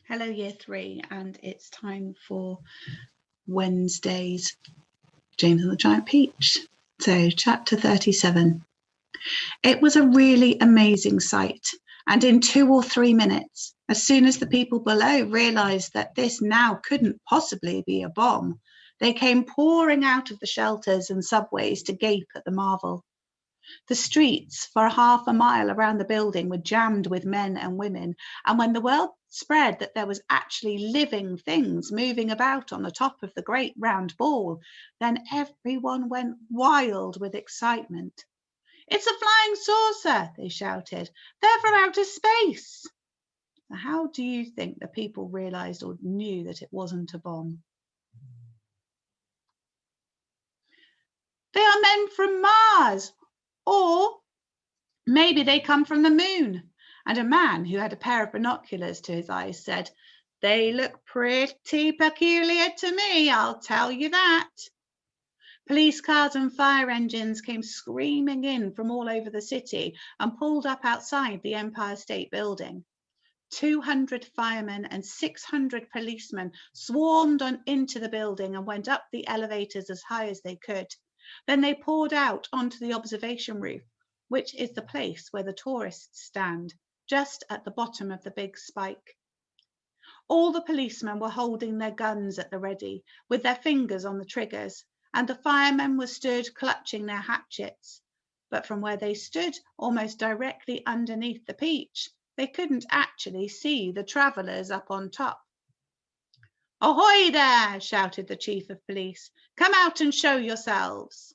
Hello, Year 3, and it's time for Wednesday's James and the Giant Peach. So, chapter 37. It was a really amazing sight, and in 2 or 3 minutes, as soon as the people below realised that this now couldn't possibly be a bomb, they came pouring out of the shelters and subways to gape at the marvel. The streets for half a mile around the building were jammed with men and women, and when the word spread that there was actually living things moving about on the top of the great round ball, then everyone went wild with excitement. "It's a flying saucer," they shouted. "They're from outer space." How do you think the people realised or knew that it wasn't a bomb? "They are men from Mars, or maybe they come from the moon." And a man who had a pair of binoculars to his eyes said, "They look pretty peculiar to me, I'll tell you that." Police cars and fire engines came screaming in from all over the city and pulled up outside the Empire State Building. 200 firemen and 600 policemen swarmed into the building and went up the elevators as high as they could. Then they poured out onto the observation roof, which is the place where the tourists stand, just at the bottom of the big spike. All the policemen were holding their guns at the ready, with their fingers on the triggers, and the firemen were stood clutching their hatchets. But from where they stood, almost directly underneath the Peach, they couldn't actually see the travellers up on top. "Ahoy there!" shouted the chief of police. "Come out and show yourselves."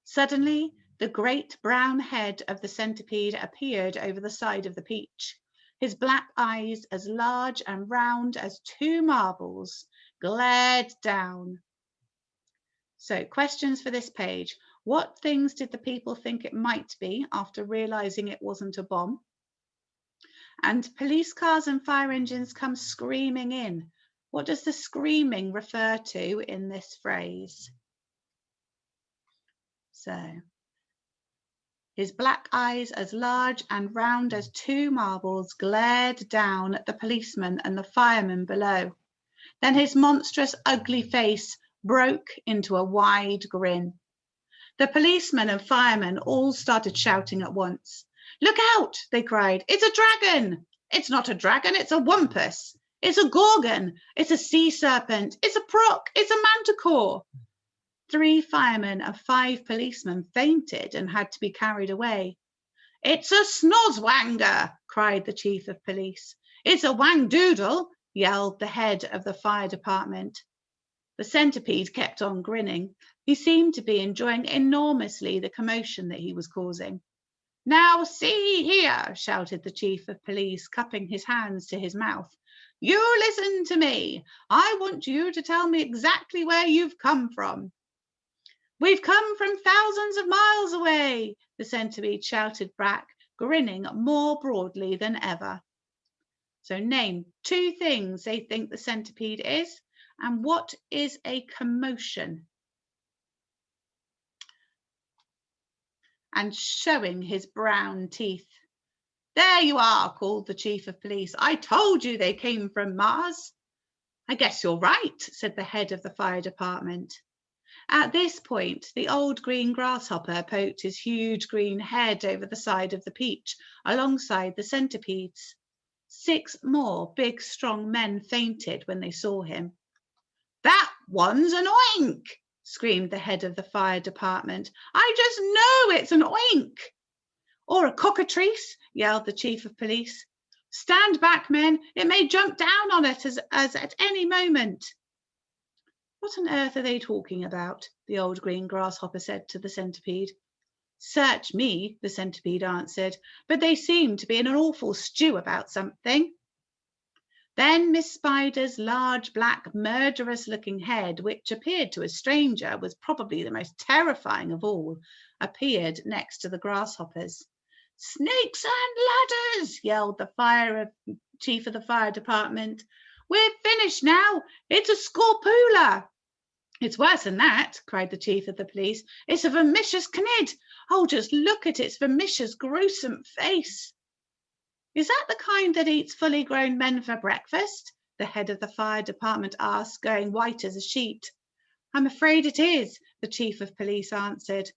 Suddenly, the great brown head of the centipede appeared over the side of the Peach. His black eyes, as large and round as 2 marbles, glared down. So, questions for this page. What things did the people think it might be after realising it wasn't a bomb? And police cars and fire engines come screaming in. What does the screaming refer to in this phrase? So, his black eyes, as large and round as 2 marbles, glared down at the policemen and the firemen below. Then his monstrous, ugly face broke into a wide grin. The policemen and firemen all started shouting at once. "Look out!" they cried. "It's a dragon!" "It's not a dragon, it's a wumpus!" "It's a gorgon!" "It's a sea serpent!" "It's a proc!" "It's a manticore!" 3 firemen and 5 policemen fainted and had to be carried away. "It's a snozwanger!" cried the chief of police. "It's a wangdoodle!" yelled the head of the fire department. The centipede kept on grinning. He seemed to be enjoying enormously the commotion that he was causing. "Now see here," shouted the chief of police, cupping his hands to his mouth. "You listen to me. I want you to tell me exactly where you've come from." "We've come from thousands of miles away," the centipede shouted back, grinning more broadly than ever. So name 2 things they think the centipede is, and what is a commotion? And showing his brown teeth. "There you are," called the chief of police. "I told you they came from Mars." "I guess you're right," said the head of the fire department. At this point, the old green grasshopper poked his huge green head over the side of the Peach, alongside the centipedes. 6 more big, strong men fainted when they saw him. "That one's an oink!" screamed the head of the fire department. "I just know it's an oink!" "Or a cockatrice," yelled the chief of police. "Stand back, men. It may jump down on us as at any moment." "What on earth are they talking about?" the old green grasshopper said to the centipede. "Search me," the centipede answered, "but they seem to be in an awful stew about something." Then Miss Spider's large, black, murderous-looking head, which appeared to a stranger was probably the most terrifying of all, appeared next to the grasshoppers. "Snakes and ladders!" yelled the chief of the fire department. "We're finished now. It's a scorpula." "It's worse than that," cried the chief of the police. "It's a vermicious cnid. Oh, just look at its vermicious, gruesome face." Is that the kind that eats fully grown men for breakfast? The head of the fire department asked, going white as a sheet. I'm afraid it is, the chief of police answered.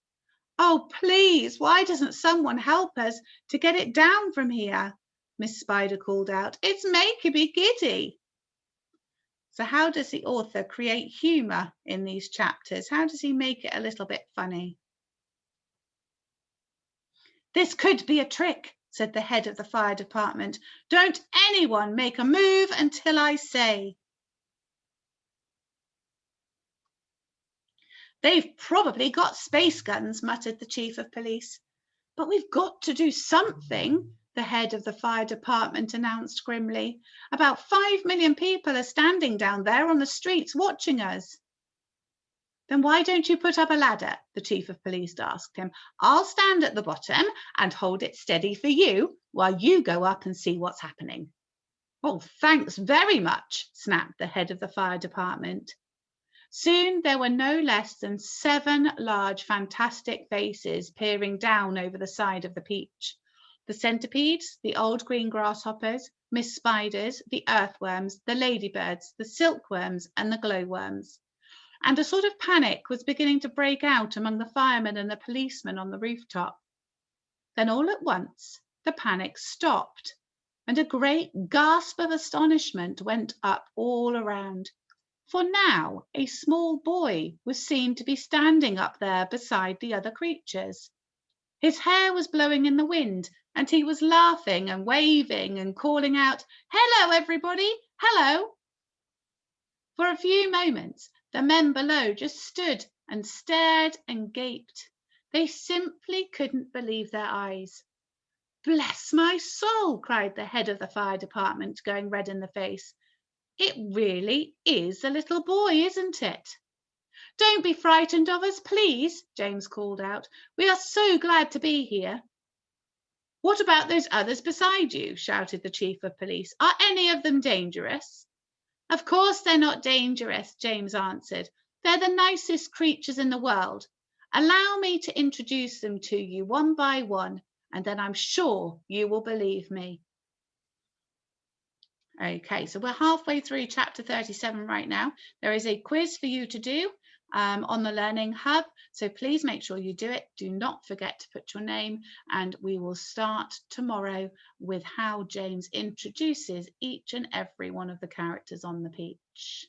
Oh, please, why doesn't someone help us to get it down from here? Miss Spider called out. It's making me giddy. So how does the author create humour in these chapters? How does he make it a little bit funny? This could be a trick, said the head of the fire department. Don't anyone make a move until I say. They've probably got space guns, muttered the chief of police. But we've got to do something, the head of the fire department announced grimly. About 5 million people are standing down there on the streets watching us. Then why don't you put up a ladder? The chief of police asked him. I'll stand at the bottom and hold it steady for you while you go up and see what's happening. Oh, thanks very much, snapped the head of the fire department. Soon there were no less than 7 large, fantastic faces peering down over the side of the peach. The centipedes, the old green grasshoppers, Miss Spiders, the earthworms, the ladybirds, the silkworms, and the glowworms. And a sort of panic was beginning to break out among the firemen and the policemen on the rooftop. Then all at once, the panic stopped, and a great gasp of astonishment went up all around. For now a small boy was seen to be standing up there beside the other creatures. His hair was blowing in the wind, and he was laughing and waving and calling out, Hello, everybody, hello. For a few moments, the men below just stood and stared and gaped. They simply couldn't believe their eyes. Bless my soul, cried the head of the fire department, going red in the face. It really is a little boy, isn't it? Don't be frightened of us, please, James called out. We are so glad to be here. What about those others beside you? Shouted the chief of police. Are any of them dangerous? Of course they're not dangerous, James answered. They're the nicest creatures in the world. Allow me to introduce them to you one by one, and then I'm sure you will believe me. Okay, so we're halfway through chapter 37 right now. There is a quiz for you to do on the Learning Hub, so please make sure you do it. Do not forget to put your name, and we will start tomorrow with how James introduces each and every one of the characters on the peach.